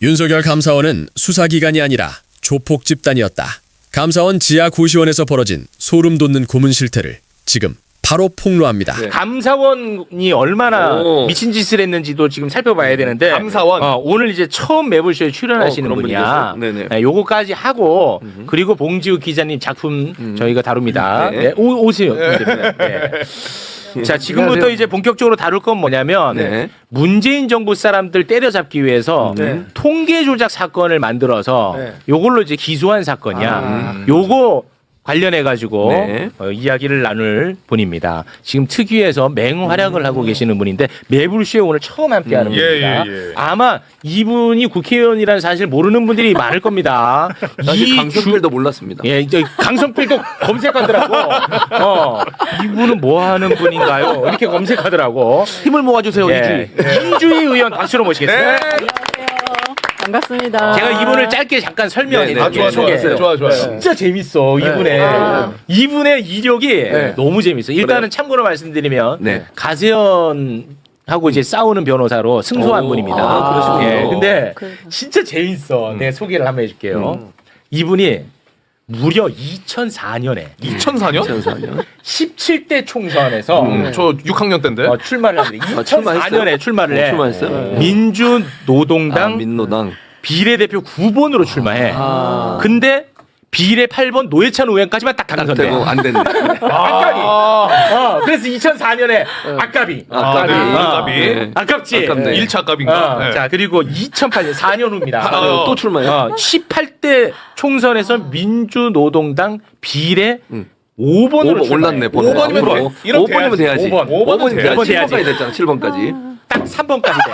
윤석열 감사원은 수사기관이 아니라 조폭 집단이었다. 감사원 지하 고시원에서 벌어진 소름 돋는 고문 실태를 지금 바로 폭로합니다. 네. 감사원이 얼마나 미친 짓을 했는지도 지금 살펴봐야 되는데 감사원? 오늘 이제 처음 매불쇼에 출연하시는 그런 분이야. 분이겠어요? 네네. 네, 요거까지 하고 그리고 봉지우 기자님 작품 저희가 다룹니다. 네. 네, 오세요. 네. 자, 지금부터 안녕하세요. 이제 본격적으로 다룰 건 뭐냐면 네. 문재인 정부 사람들 때려잡기 위해서 통계 조작 사건을 만들어서 요걸로 이제 기소한 사건이야. 요거 관련해 가지고 네. 이야기를 나눌 분입니다. 지금 특위에서 맹활약을 하고 계시는 분인데 매불쇼에 오늘 처음 함께하는 분입니다. 아마 이분이 국회의원이라는 사실 모르는 분들이 많을 겁니다. 사실 강성필도 몰랐습니다. 예, 이제 강성필도 검색하더라고. 이분은 뭐 하는 분인가요? 이렇게 검색하더라고. 힘을 모아주세요, 예. 이주희 의원 박수로 모시겠습니다. 반갑습니다. 제가 이분을 짧게 잠깐 설명해 네, 네. 드릴게요. 좋아요. 진짜 재밌어 이분의 이력이 너무 재밌어. 일단은 참고로 말씀드리면 네. 가세연하고 이제 싸우는 변호사로 승소한 분입니다. 그러시군요. 예, 근데 그래서. 진짜 재밌어. 내가 소개를 한번 해줄게요. 이분이 무려 2004년에 2004년? 2004년? 17대 총선에서 저 6학년 때인데. 출마를 합니다. 출마했어요? 2004년에 출마를 해. 출마했어요? 민주노동당 민노당. 비례대표 9번으로 출마해. 근데 비례 8번 노회찬 의원까지만 딱 당선돼. 되고 안 됐네. 그래서 2004년에 아까비. 아깝이. 아깝지. 아깝네. 1차 값인가? 네. 자, 그리고 2008년 4년 후입니다. 또 출마해요? 18대 총선에서 민주노동당 비례 5번으로 올랐네. 5번이면 돼. 이렇게 5번이면 돼야지. 5번은 돼야지. 5번 돼야지. 7번까지 됐잖아. 7번까지. 딱 3번까지 돼.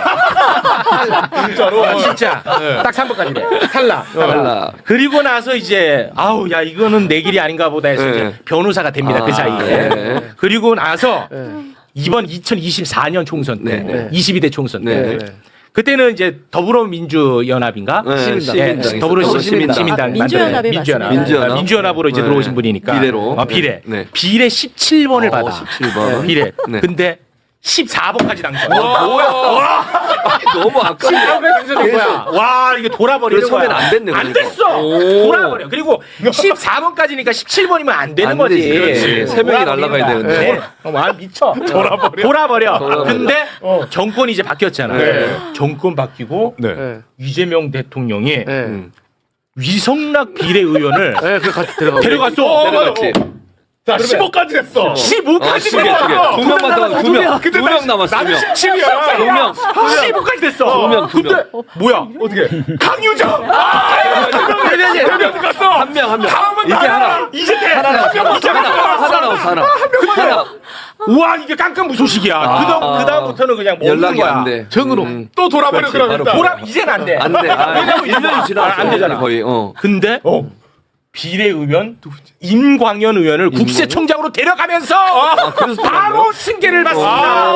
진짜로? 진짜. 딱 3번까지 돼. 탈락. 탈락. 그리고 나서 이제 아우 야 이거는 내 길이 아닌가 보다 해서 네. 이제 변호사가 됩니다. 그 사이에. 네. 그리고 나서 이번 2024년 총선 때 네. 22대 총선 때 네. 그때는 이제 더불어민주연합인가? 네, 시민당. 더불어시민당 민주연합이 민주연합. 맞습니다. 민주연합으로 이제 네. 들어오신 분이니까 비례로. 비례. 네. 비례 17번을 받아. 17번. 비례. 네. 근데 14번까지 당첨. 너무 아깝네. 14번까지 당첨된 거야. 와 이게 돌아버리는 그래서 거야. 처음에는 안 됐네, 안 그러니까. 됐어. 돌아버려. 그리고 14번까지니까 17번이면 안 되는 안 거지. 되지, 그렇지. 세 명이 날아가야 되는데. 미쳐. 돌아버려. 근데 정권이 이제 바뀌었잖아. 네. 정권 바뀌고 네. 이재명 대통령이 위성락 비례의원을 데려갔어. 데려갔지. 자, 15까지 됐어. 15까지 두 명만 더, 두 명. 두 명 남았어, 두 명. 17이야. 두 명. 15까지 됐어. 두 명, 두 명. 뭐야? 어떻게? 강유정! 대변인 갔어. 한 명. 이제 하나. 이제 돼. 하나 남았어, 하나. 우와 이게 깜깜무소식이야. 그다음부터는 그냥 먹는 연락이 거야. 안 돼. 정으로. 또 돌아버려, 그렇지, 그러면. 바로 이제는 안 돼. 안 돼. 1년이 지났어. 안 되잖아. 거의. 근데 비례의원 임광현 의원을 국세청장으로 데려가면서 그래서 바로 승계를 받습니다.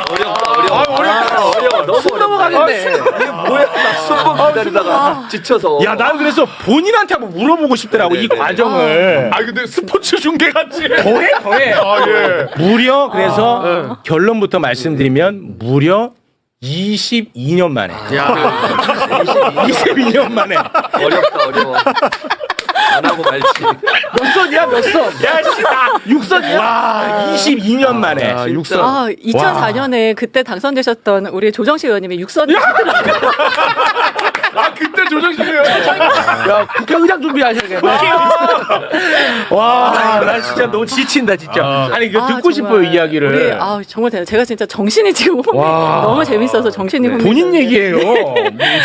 어려워. 너무 넘어가겠네. 이게 뭐야? 나 순번 기다리다가 지쳐서. 야, 나는 그래서 본인한테 한번 물어보고 싶더라고 이 과정을. 아, 근데 스포츠 중계 같지? 더해. 아, 예. 무려 그래서 결론부터 말씀드리면 무려 22년 만에. 22년 만에. 어려워. 안 하고 말지. 몇 선이야? 몇 선? 야, 씨, 나 6선이야? 와, 22년 만에. 6선. 2004년에 그때 당선되셨던 우리 조정식 의원님이 육선을 아, 그때 조정식이에요. 야, 국회의장 준비하셔야겠네. 와, 나 진짜 너무 지친다, 진짜. 아니, 이거 듣고 싶어요, 이야기를. 정말 대단. 제가 진짜 정신이 지금 너무 재밌어서 정신이 본인 얘기예요.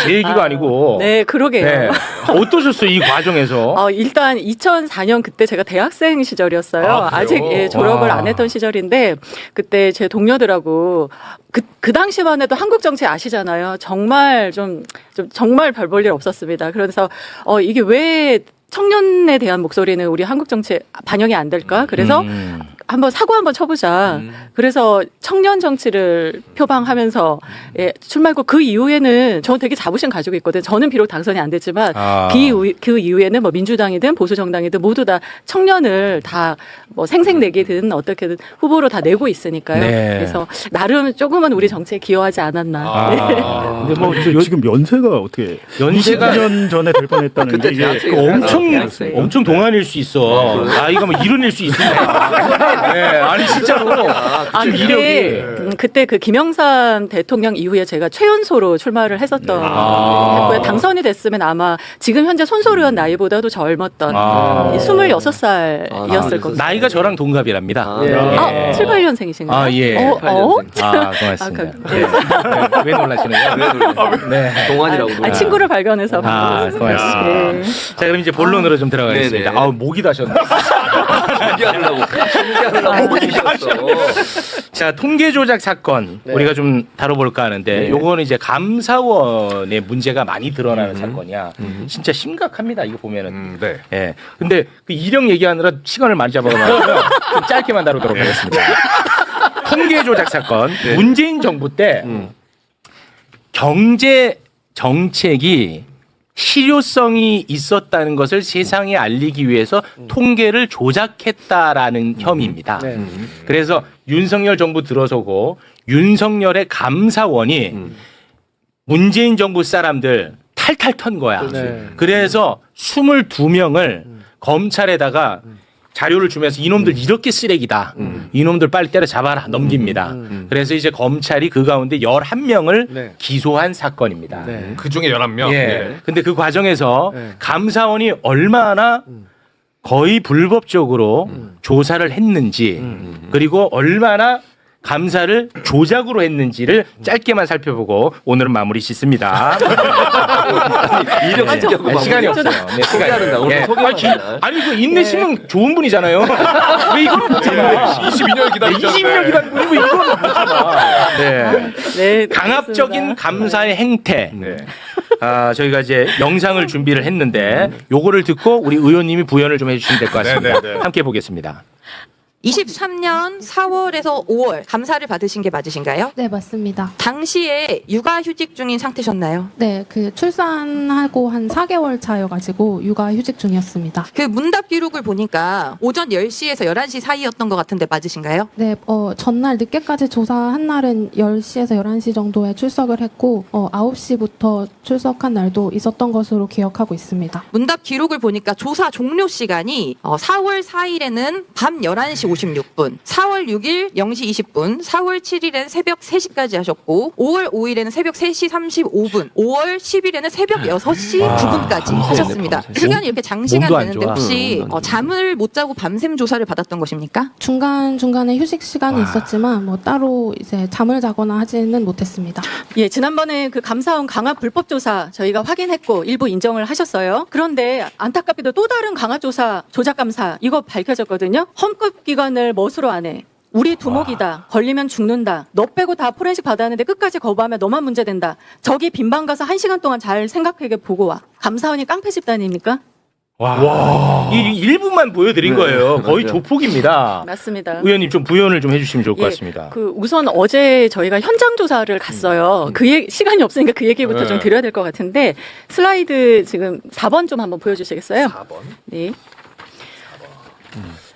제 얘기가 아니고. 네, 그러게요. 네. 어떠셨어요, 이 과정에서? 일단 2004년 그때 제가 대학생 시절이었어요. 아직 졸업을 안 했던 시절인데 그때 제 동료들하고 그 당시만 해도 한국 정치 아시잖아요. 정말 정말 별 볼 일 없었습니다. 그래서 이게 왜 청년에 대한 목소리는 우리 한국 정치에 반영이 안 될까? 그래서 한번 사고 한번 쳐보자. 그래서 청년 정치를 표방하면서 예, 출마했고 그 이후에는 저는 되게 자부심 가지고 있거든요. 저는 비록 당선이 안 됐지만 그 이후에는 뭐 민주당이든 보수정당이든 모두 다 청년을 다 뭐 생색내기든 어떻게든 후보로 다 내고 있으니까요. 네. 그래서 나름 조금은 우리 정치에 기여하지 않았나. 네. 근데 뭐 지금 연세가 어떻게 연세가 20년 전에 될 뻔했다는 그때 게 이게 대학생이었어요. 엄청 동안일 수 있어. 나이가 뭐 이른일 수 있어. 네, 아니 진짜로. 이게 그때 그 김영삼 대통령 이후에 제가 최연소로 출마를 했었던 했고요. 당선이 됐으면 아마 지금 현재 손소리 의원 나이보다도 젊었던 26살이었을 겁니다. 나이가 저랑 동갑이랍니다. 예. 7, 8년생이신가요? 아, 예. 고맙습니다. 예. 왜 놀라시나요? 네. 동안이라고. 친구를 발견해서. 고맙습니다. 네. 자, 그럼 이제 본론으로 좀 들어가겠습니다. 네네. 목이 다셨네. 준비하려고 목이 다셨어. 자, 통계 조작 사건 우리가 좀 다뤄볼까 하는데 요거는 이제 감사원의 문제가 많이 드러나는 사건이야. 진짜 심각합니다. 이거 보면은. 네. 예. 근데 그 이력 얘기하느라 시간을 많이 잡아가지고 좀 짧게만 다루도록 하겠습니다. 통계 조작 사건. 문재인 정부 때 경제 정책이 실효성이 있었다는 것을 세상에 알리기 위해서 통계를 조작했다라는 혐의입니다. 그래서 윤석열 정부 들어서고 윤석열의 감사원이 문재인 정부 사람들 탈탈 턴 거야. 그래서 22명을 검찰에다가 자료를 주면서 이놈들 이렇게 쓰레기다. 이놈들 빨리 때려잡아라. 넘깁니다. 그래서 이제 검찰이 그 가운데 11명을 기소한 사건입니다. 그 중에 11명. 예. 근데 그 과정에서 감사원이 얼마나 거의 불법적으로 조사를 했는지 그리고 얼마나 감사를 조작으로 했는지를 짧게만 살펴보고 오늘은 마무리 짓습니다. 이름 쓰려고 시간이 없어요. 네, 소개하는다. 오늘 소개하는 아니 그 인내심은 좋은 분이잖아요. 왜 이거는 못 참아? 22년을 기다리셨는데. 22년 기다리고 왜 이거는 못 참아? 네. 네, 강압적인 알겠습니다. 감사의 행태. 저희가 이제 영상을 준비를 했는데 요거를 듣고 우리 의원님이 부연을 좀 해주시면 될 것 같습니다. 네. 함께 보겠습니다. 23년 4월에서 5월 감사를 받으신 게 맞으신가요? 네, 맞습니다. 당시에 육아휴직 중인 상태셨나요? 네, 그 출산하고 한 4개월 차여가지고 육아휴직 중이었습니다. 그 문답 기록을 보니까 오전 10시에서 11시 사이였던 것 같은데 맞으신가요? 네, 전날 늦게까지 조사한 날은 10시에서 11시 정도에 출석을 했고, 9시부터 출석한 날도 있었던 것으로 기억하고 있습니다. 문답 기록을 보니까 조사 종료 시간이 4월 4일에는 밤 11시 56분, 4월 6일 0시 20분, 4월 7일에는 새벽 3시까지 하셨고 5월 5일에는 새벽 3시 35분, 5월 10일에는 새벽 6시 9분까지 하셨습니다. 시간이 이렇게 장시간 몸도 안 되는데 좋아. 혹시 잠을 못 자고 밤샘 조사를 받았던 것입니까? 중간중간에 휴식 시간이 있었지만, 뭐 따로 이제 잠을 자거나 하지는 못했습니다. 예, 지난번에 그 감사원 강압 불법 조사 저희가 확인했고 일부 인정을 하셨어요. 그런데 안타깝게도 또 다른 강압 조사 조작 감사 이거 밝혀졌거든요. 헌급 기관을 멋으로 안 해. 우리 두목이다. 걸리면 죽는다. 너 빼고 다 포렌식 받았는데 끝까지 거부하면 너만 문제된다. 저기 빈방 가서 1시간 동안 잘 생각하게 보고 와. 감사원이 깡패 집단입니까? 와. 이 일부만 보여드린 거예요. 거의 맞아요. 조폭입니다. 맞습니다. 의원님 좀 부연을 좀 해주시면 좋을 것 예, 같습니다. 그 우선 어제 저희가 현장 조사를 갔어요. 시간이 없으니까 그 얘기부터 좀 드려야 될 것 같은데 슬라이드 지금 4번 좀 한번 보여주시겠어요? 4번. 네.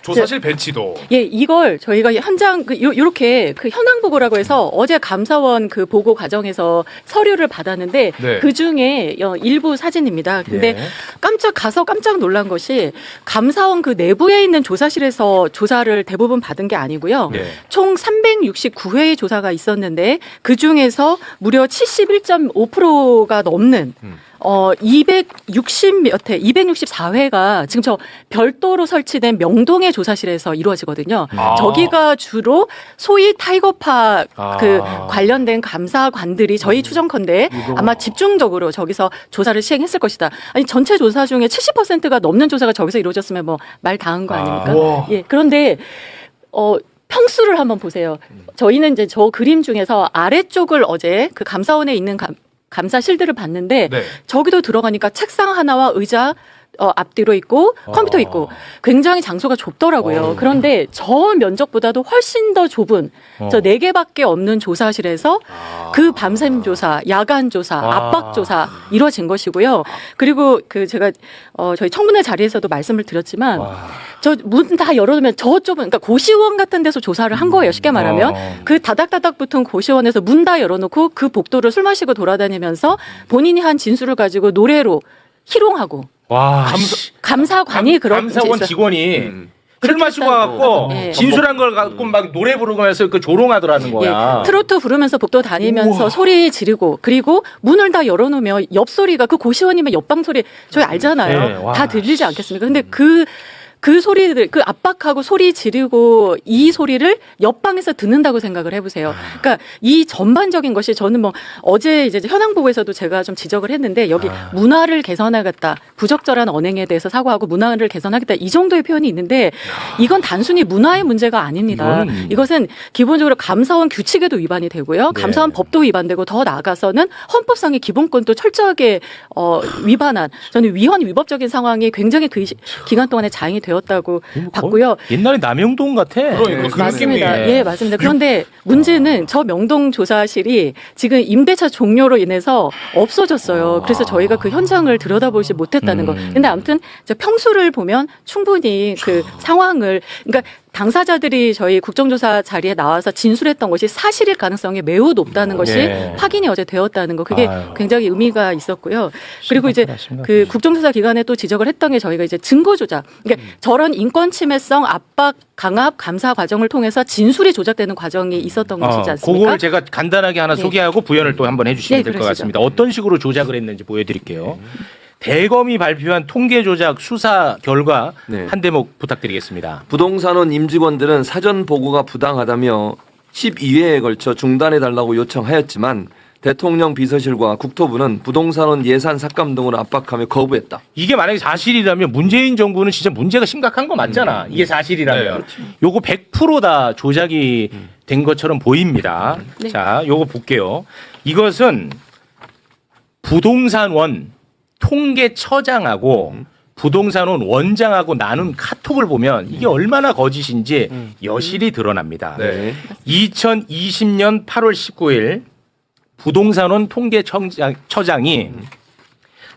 조사실 벤치도. 예, 이걸 저희가 현장 요렇게 그 현황 보고라고 해서 어제 감사원 그 보고 과정에서 서류를 받았는데 네. 그 중에 일부 사진입니다. 근데 깜짝 놀란 것이 감사원 그 내부에 있는 조사실에서 조사를 대부분 받은 게 아니고요. 총 369회의 조사가 있었는데 그 중에서 무려 71.5%가 넘는 260몇 회, 264회가 지금 저 별도로 설치된 명동의 조사실에서 이루어지거든요. 저기가 주로 소위 타이거파 그 관련된 감사관들이 저희 추정컨대 아마 집중적으로 저기서 조사를 시행했을 것이다. 아니 전체 조사 중에 70%가 넘는 조사가 저기서 이루어졌으면 뭐 말 다 한 거 아닙니까? 예. 그런데 평수를 한번 보세요. 저희는 이제 저 그림 중에서 아래쪽을 어제 그 감사원에 있는 감사실들을 봤는데 저기도 들어가니까 책상 하나와 의자 앞뒤로 있고 컴퓨터 있고 굉장히 장소가 좁더라고요. 그런데 저 면적보다도 훨씬 더 좁은 저 4개밖에 없는 조사실에서 그 밤샘 조사, 야간 조사, 압박 조사 이루어진 것이고요. 그리고 그 제가 저희 청문회 자리에서도 말씀을 드렸지만 저 문 다 열어두면 저 좁은 그러니까 고시원 같은 데서 조사를 한 거예요. 쉽게 말하면 그 다닥다닥 붙은 고시원에서 문 다 열어놓고 그 복도를 술 마시고 돌아다니면서 본인이 한 진술을 가지고 노래로 희롱하고 와, 감사관이 그런 감사원 직원이 술 마시고 했다고. 와갖고 예. 진술한 걸 갖고 막 노래 부르면서 그 조롱하더라는 거야. 예, 트로트 부르면서 복도 다니면서 소리 지르고 그리고 문을 다 열어놓으면 옆 소리가 그 고시원이면 옆방 소리 저희 알잖아요. 네, 와. 다 들리지 않겠습니까? 근데 그 소리들, 그 압박하고 소리 지르고 이 소리를 옆방에서 듣는다고 생각을 해보세요. 그러니까 이 전반적인 것이 저는 뭐 어제 이제 현황보고에서도 제가 좀 지적을 했는데 여기 문화를 개선하겠다, 부적절한 언행에 대해서 사과하고 문화를 개선하겠다 이 정도의 표현이 있는데 이건 단순히 문화의 문제가 아닙니다. 이것은 기본적으로 감사원 규칙에도 위반이 되고요. 감사원 법도 위반되고 더 나아가서는 헌법상의 기본권도 철저하게 위반한 저는 위헌 위법적인 상황이 굉장히 그 기간 동안에 자행이 되었다고 봤고요. 옛날에 남영동 같아. 그러니까 그 맞습니다. 느낌이. 예, 맞습니다. 그런데 문제는 저 명동 조사실이 지금 임대차 종료로 인해서 없어졌어요. 그래서 저희가 그 현장을 들여다보지 못했다는 거. 근데 아무튼 저 평수를 보면 충분히 그 상황을 그러니까 당사자들이 저희 국정조사 자리에 나와서 진술했던 것이 사실일 가능성이 매우 높다는 것이 네. 확인이 어제 되었다는 거. 그게 아유. 굉장히 의미가 있었고요. 그리고 이제 심각하다. 그 국정조사 기관에 또 지적을 했던 게 저희가 이제 증거 조작. 그러니까 저런 인권 침해성 압박 강압 감사 과정을 통해서 진술이 조작되는 과정이 있었던 것이지 않습니까? 그걸 제가 간단하게 하나 네. 소개하고 부연을 또 한번 해주시면 네, 될 것 그러시죠. 같습니다. 어떤 식으로 조작을 했는지 보여드릴게요. 대검이 발표한 통계 조작 수사 결과 네. 한 대목 부탁드리겠습니다. 부동산원 임직원들은 사전 보고가 부당하다며 12회에 걸쳐 중단해달라고 요청하였지만 대통령 비서실과 국토부는 부동산원 예산 삭감 등으로 압박하며 거부했다. 이게 만약에 사실이라면 문재인 정부는 진짜 문제가 심각한 거 맞잖아. 이게 사실이라면. 요거 100%다 조작이 된 것처럼 보입니다. 네. 자, 요거 볼게요. 이것은 부동산원 통계처장하고 부동산원 원장하고 나눈 카톡을 보면 이게 얼마나 거짓인지 여실히 드러납니다. 네. 2020년 8월 19일 부동산원 통계처장이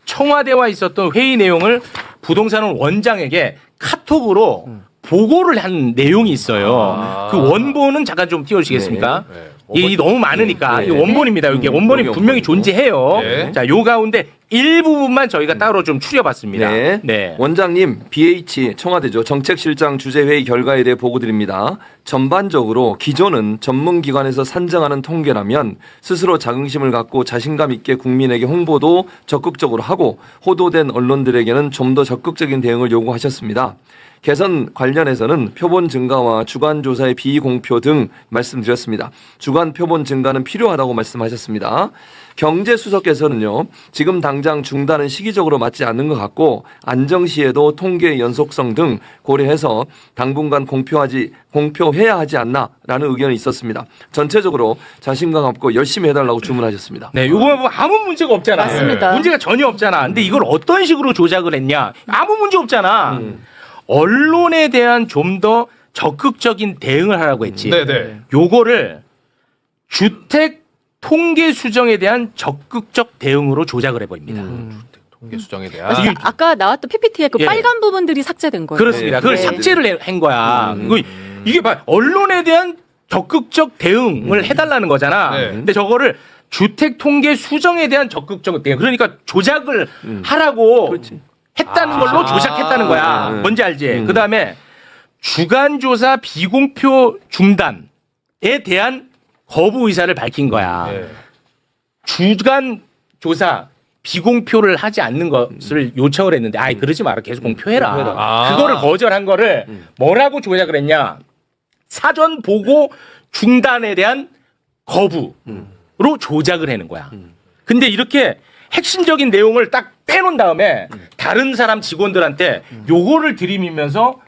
청와대와 있었던 회의 내용을 부동산원 원장에게 카톡으로 보고를 한 내용이 있어요. 그 원본은 잠깐 좀 띄워주시겠습니까? 네. 이 너무 많으니까 네. 이 원본입니다. 이게 원본이 분명히 존재해요. 네. 자, 요 가운데 일부분만 저희가 따로 좀 추려봤습니다. 네. 원장님, BH 청와대죠. 정책실장 주재회의 결과에 대해 보고드립니다. 전반적으로 기존은 전문기관에서 산정하는 통계라면 스스로 자긍심을 갖고 자신감 있게 국민에게 홍보도 적극적으로 하고 호도된 언론들에게는 좀 더 적극적인 대응을 요구하셨습니다. 개선 관련해서는 표본 증가와 주간 조사의 비공표 등 말씀드렸습니다. 주간 표본 증가는 필요하다고 말씀하셨습니다. 경제수석께서는요, 지금 당장 중단은 시기적으로 맞지 않는 것 같고 안정시에도 통계의 연속성 등 고려해서 당분간 공표해야 하지 않나라는 의견이 있었습니다. 전체적으로 자신감 갖고 열심히 해달라고 주문하셨습니다. 네, 요거 뭐 아무 문제가 없잖아. 맞습니다. 문제가 전혀 없잖아. 근데 이걸 어떤 식으로 조작을 했냐? 아무 문제 없잖아. 언론에 대한 좀 더 적극적인 대응을 하라고 했지. 네네. 요거를 주택 통계 수정에 대한 적극적 대응으로 조작을 해버립니다. 통계 수정에 대한. 그래서 아까 나왔던 PPT에 그 예. 빨간 부분들이 삭제된 거예요. 그렇습니다. 그걸 네. 삭제를 한 거야. 이게 봐, 언론에 대한 적극적 대응을 해달라는 거잖아. 네. 근데 저거를 주택 통계 수정에 대한 적극적 대응. 그러니까 조작을 하라고 했다는 걸로 조작했다는 거야. 뭔지 알지? 그 다음에 주간조사 비공표 중단에 대한 거부 의사를 밝힌 거야. 네. 주간조사 비공표를 하지 않는 것을 요청을 했는데 아이 그러지 마라. 계속 공표해라. 그거를 거절한 거를 뭐라고 조작을 했냐. 사전 보고 중단에 대한 거부로 조작을 하는 거야. 근데 이렇게 핵심적인 내용을 딱 빼놓은 다음에 다른 사람 직원들한테 요거를 들이밀면서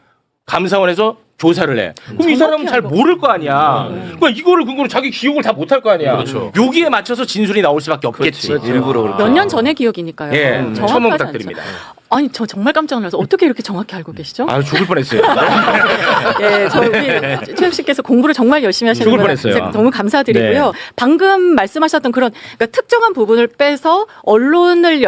감사원에서 조사를 해. 그럼 이 사람은 잘 모를 거 아니야. 그러니까 이거를 근거로 자기 기억을 다 못할 거 아니야. 그렇죠. 여기에 맞춰서 진술이 나올 수밖에 없겠지. 일부러 그렇게. 몇 년 전의 기억이니까요. 예, 정확하지 첨언 않죠. 부탁드립니다. 아니 저 정말 깜짝 놀라서 어떻게 이렇게 정확히 알고 계시죠? 아, 죽을 뻔했어요. 예, 저 우리 최욱 씨께서 공부를 정말 열심히 하시는 죽을 분 뻔했어요. 너무 감사드리고요. 네. 방금 말씀하셨던 그런 그러니까 특정한 부분을 빼서 언론에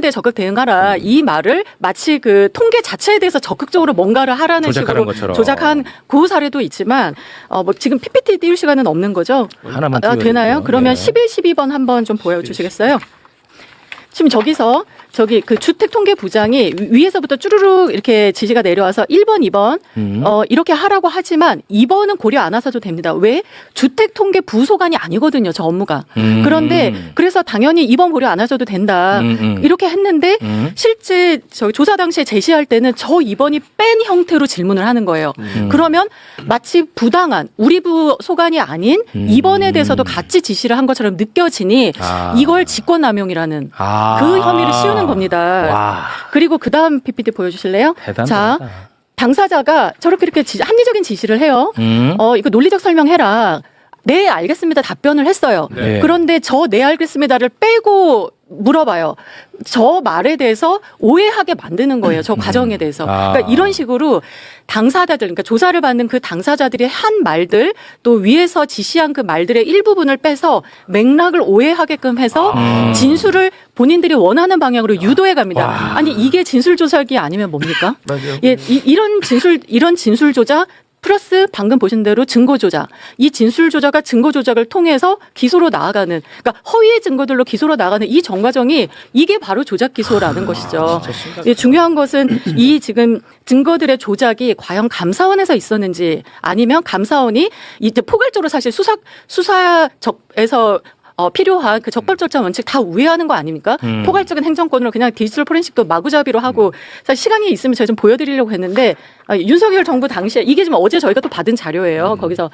대해 적극 대응하라 이 말을 마치 그 통계 자체에 대해서 적극적으로 뭔가를 하라는 조작하는 식으로 것처럼. 조작한 그 사례도 있지만 뭐 지금 PPT 띄울 시간은 없는 거죠? 하나만 되나요? 띄워야 그러면 돼요. 11, 12번 한번 좀 보여주시겠어요? 지금 저기서 저기 그 주택통계부장이 위에서부터 쭈루룩 이렇게 지시가 내려와서 1번, 2번 이렇게 하라고 하지만 2번은 고려 안 하셔도 됩니다. 왜? 주택통계 부소관이 아니거든요. 저 업무가. 그런데 그래서 당연히 2번 고려 안 하셔도 된다. 이렇게 했는데 실제 저희 조사 당시에 제시할 때는 저 2번이 뺀 형태로 질문을 하는 거예요. 그러면 마치 부당한 우리 부 소관이 아닌 2번에 대해서도 같이 지시를 한 것처럼 느껴지니 이걸 직권남용이라는 그 혐의를 씌우는 겁니다. 와. 그리고 그 다음 PPT 보여주실래요? 대단하다. 자, 당사자가 저렇게 이렇게 합리적인 지시를 해요. 이거 논리적 설명해라. 네, 알겠습니다. 답변을 했어요. 네. 그런데 저 네, 알겠습니다를 빼고 물어봐요. 저 말에 대해서 오해하게 만드는 거예요. 저 과정에 대해서. 그러니까 이런 식으로 당사자들, 그러니까 조사를 받는 그 당사자들이 한 말들 또 위에서 지시한 그 말들의 일부분을 빼서 맥락을 오해하게끔 해서 진술을 본인들이 원하는 방향으로 유도해 갑니다. 아니 이게 진술 조작이 아니면 뭡니까? 예, 이런 진술 조작 플러스 방금 보신 대로 증거 조작. 이 진술 조작과 증거 조작을 통해서 기소로 나아가는, 그러니까 허위의 증거들로 기소로 나가는 이 전과정이 이게 바로 조작 기소라는 것이죠. 예, 중요한 것은 이 지금 증거들의 조작이 과연 감사원에서 있었는지 아니면 감사원이 이제 포괄적으로 사실 수사에서 필요한 그 적법 절차 원칙 다 우회하는 거 아닙니까? 포괄적인 행정권으로 그냥 디지털 포렌식도 마구잡이로 하고 사실 시간이 있으면 제가 좀 보여드리려고 했는데 윤석열 정부 당시에 이게 지금 어제 저희가 또 받은 자료예요. 거기서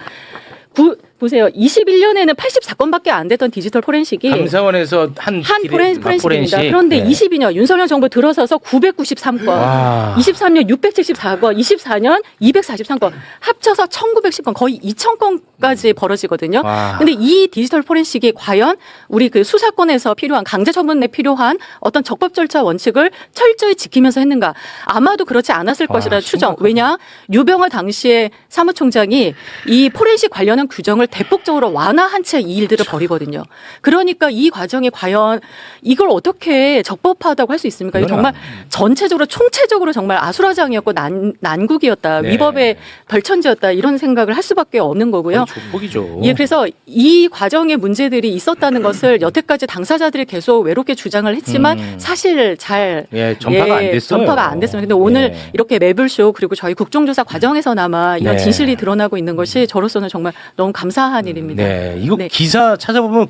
보세요. 21년에는 84건밖에 안 됐던 디지털 포렌식이 감사원에서 한 포렌식입니다. 그런데 네. 22년 윤석열 정부 들어서서 993건, 23년 674건, 24년 243건, 합쳐서 1910건, 거의 2000건까지 벌어지거든요. 근데 이 디지털 포렌식이 과연 우리 그 수사권에서 필요한 강제 처분에 필요한 어떤 적법 절차 원칙을 철저히 지키면서 했는가? 아마도 그렇지 않았을 것이라는 추정. 왜냐? 유병호 당시에 사무총장이 이 포렌식 관련한 규정을 대폭적으로 완화한 채 이 일들을 벌이거든요. 그러니까 이 과정이 과연 이걸 어떻게 적법하다고 할 수 있습니까? 이거 정말 전체적으로 총체적으로 정말 아수라장이었고 난국이었다. 네. 위법의 별천지였다. 이런 생각을 할 수밖에 없는 거고요. 조폭이죠. 예, 그래서 이 과정에 문제들이 있었다는 것을 여태까지 당사자들이 계속 외롭게 주장을 했지만 사실 잘 전파가 안 됐어요. 전파가 안 됐습니다. 근데 오늘 네. 이렇게 매불쇼 그리고 저희 국정조사 과정에서나마 이런 네. 진실이 드러나고 있는 것이 저로서는 정말 너무 감사한 일입니다. 네, 이거 네. 기사 찾아보면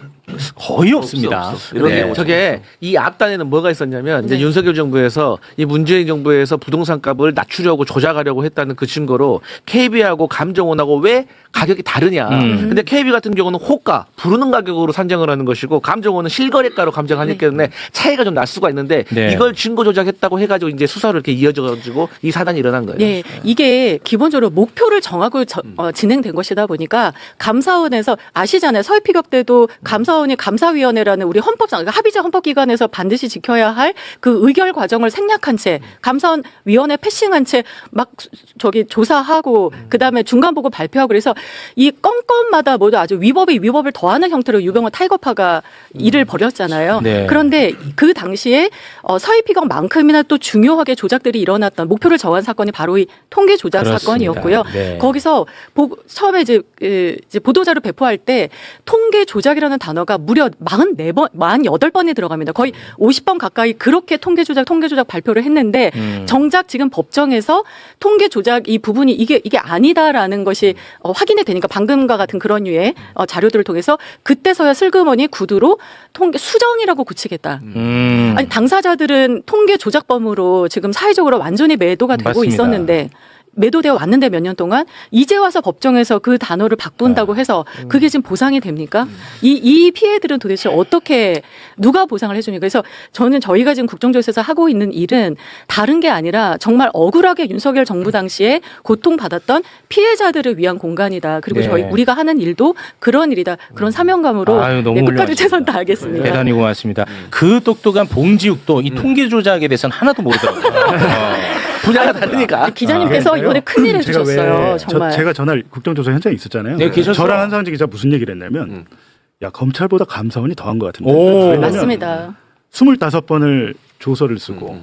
거의 없습니다. 없어. 이런 내용 저게 이 앞단에는 뭐가 있었냐면 이제 윤석열 정부에서 이 문재인 정부에서 부동산 값을 낮추려고 조작하려고 했다는 그 증거로 KB하고 감정원하고 왜 가격이 다르냐. 근데 KB 같은 경우는 호가 부르는 가격으로 산정을 하는 것이고 감정원은 실거래가로 감정하기 때문에 차이가 좀 날 수가 있는데 네. 이걸 증거 조작했다고 해가지고 이제 수사를 이렇게 이어져가지고 이 사단이 일어난 거예요. 예, 이게 기본적으로 목표를 정하고 진행된 것이다 보니까 감사원에서 아시잖아요. 서해피격 때도 감사원이 감사위원회라는 우리 헌법상 그러니까 합의제 헌법기관에서 반드시 지켜야 할 그 의결 과정을 생략한 채 감사원위원회 패싱한 채 막 저기 조사하고 그다음에 중간 보고 발표하고 그래서 이 건건마다 모두 아주 위법을 더하는 형태로 유병호 타이거파가 일을 벌였잖아요. 네. 그런데 그 당시에 서해피격만큼이나 또 중요하게 조작들이 일어났던 목표를 정한 사건이 바로 이 통계 조작 그렇습니다. 사건이었고요. 네. 거기서 처음에 이제 보도자료 배포할 때 통계 조작이라는 단어가 무려 48번이 들어갑니다. 거의 50번 가까이 그렇게 통계 조작 발표를 했는데 정작 지금 법정에서 통계 조작 이 부분이 이게 아니다라는 것이 확인이 되니까 방금과 같은 그런 류의 자료들을 통해서 그때서야 슬그머니 구두로 통계 수정이라고 고치겠다. 아니 당사자들은 통계 조작범으로 지금 사회적으로 완전히 매도가 되고 맞습니다. 있었는데 매도되어 왔는데 몇 년 동안 이제 와서 법정에서 그 단어를 바꾼다고 해서 그게 지금 보상이 됩니까? 이 피해들은 도대체 어떻게 누가 보상을 해주니까. 그래서 저는 저희가 지금 국정조사에서 하고 있는 일은 다른 게 아니라 정말 억울하게 윤석열 정부 당시에 고통받았던 피해자들을 위한 공간이다. 그리고 네. 우리가 하는 일도 그런 일이다. 그런 사명감으로 아유, 너무 끝까지 훌륭하십니다. 최선 다하겠습니다. 대단히 고맙습니다. 그 똑똑한 봉지욱도 이 통계 조작에 대해서는 하나도 모르더라고요. 분야가 다르니까. 기자님께서 그러니까요. 이번에 큰일 제가 해주셨어요. 왜 정말. 제가 전날 국정조사 현장에 있었잖아요. 네, 계셨어요. 저랑 한상훈 기자 무슨 얘기를 했냐면 야 검찰보다 감사원이 더한 것 같은데. 오. 왜냐면 맞습니다. 25번을 조서를 쓰고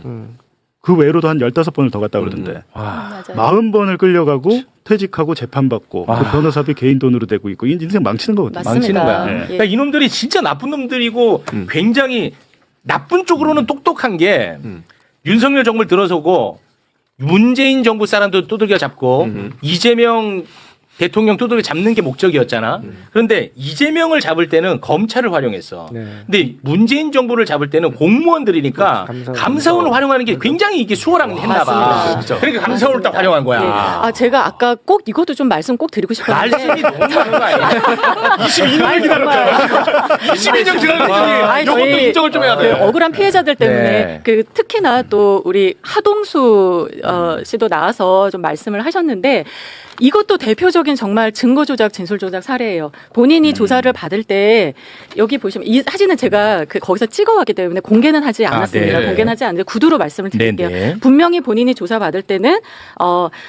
그 외로도 한 15번을 더 갔다 그러던데 와. 맞아요. 40번을 끌려가고 퇴직하고 재판받고 그 변호사비 개인 돈으로 되고 있고 인생 망치는 거거든요. 망치는 거야. 맞습니다. 그러니까 이놈들이 진짜 나쁜 놈들이고 굉장히 나쁜 쪽으로는 똑똑한 게 윤석열 정부를 들어서고 문재인 정부 사람도 두들겨 잡고 이재명 대통령 두들겨 잡는 게 목적이었잖아. 그런데 이재명을 잡을 때는 검찰을 활용했어. 근데 문재인 정부를 잡을 때는 공무원들이니까 감사원을 활용하는 게 굉장히 이게 수월했나 봐. 맞습니다. 그러니까 감사원을 딱 활용한 거야. 예. 아, 제가 아까 꼭 이것도 좀 말씀 꼭 드리고 싶었는데. 말씀이 너무 많은 거 아니야? 22년을 기다렸잖아. 22년 기다렸더니 아니, 이것도 저희 인정을 좀 해야 돼. 그 억울한 피해자들 때문에 네. 그 특히나 또 우리 하동수 씨도 나와서 좀 말씀을 하셨는데 이것도 대표적인 정말 증거 조작, 진술 조작 사례예요. 본인이 조사를 받을 때 여기 보시면 이 사진은 제가 거기서 찍어왔기 때문에 공개는 하지 않았습니다. 네. 공개는 하지 않는데 구두로 말씀을 드릴게요. 네, 네. 분명히 본인이 조사 받을 때는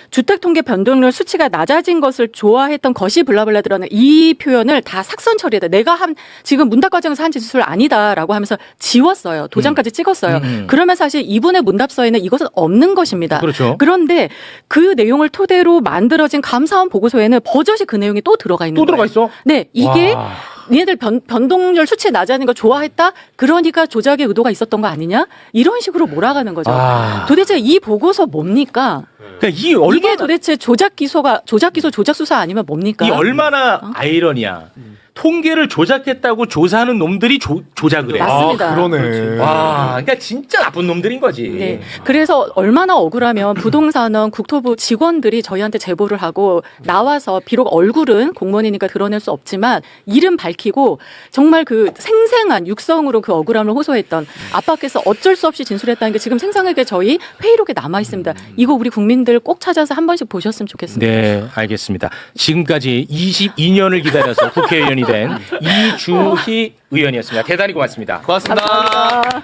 주택통계 변동률 수치가 낮아진 것을 좋아했던 것이 블라블라 들어는 이 표현을 다 삭선 처리했다. 내가 지금 문답 과정에서 한 진술 아니다라고 하면서 지웠어요. 도장까지 찍었어요. 그러면 사실 이분의 문답서에는 이것은 없는 것입니다. 그렇죠. 그런데 그 내용을 토대로 만들어진 감사원 보고서에는 버젓이 그 내용이 또 들어가 있는 또 거예요. 들어가 있어? 네, 이게 와. 니네들 변동률 수치 낮아지는 거 좋아했다? 그러니까 조작의 의도가 있었던 거 아니냐? 이런 식으로 몰아가는 거죠. 아. 도대체 이 보고서 뭡니까? 그러니까 이게 도대체 조작 기소, 조작 수사 아니면 뭡니까? 이 얼마나 아이러니야. 통계를 조작했다고 조사하는 놈들이 조작을 해. 맞습니다. 와, 그러니까 진짜 나쁜 놈들인 거지. 네. 그래서 얼마나 억울하면 부동산원 국토부 직원들이 저희한테 제보를 하고 나와서 비록 얼굴은 공무원이니까 드러낼 수 없지만 이름 밝히고 정말 그 생생한 육성으로 그 억울함을 호소했던 아빠께서 어쩔 수 없이 진술했다는 게 지금 생생하게 저희 회의록에 남아 있습니다. 이거 우리 국민들 꼭 찾아서 한 번씩 보셨으면 좋겠습니다. 네, 알겠습니다. 지금까지 22년을 기다려서 국회의원이 된 이주희 의원이었습니다. 대단히 고맙습니다. 고맙습니다. 감사합니다.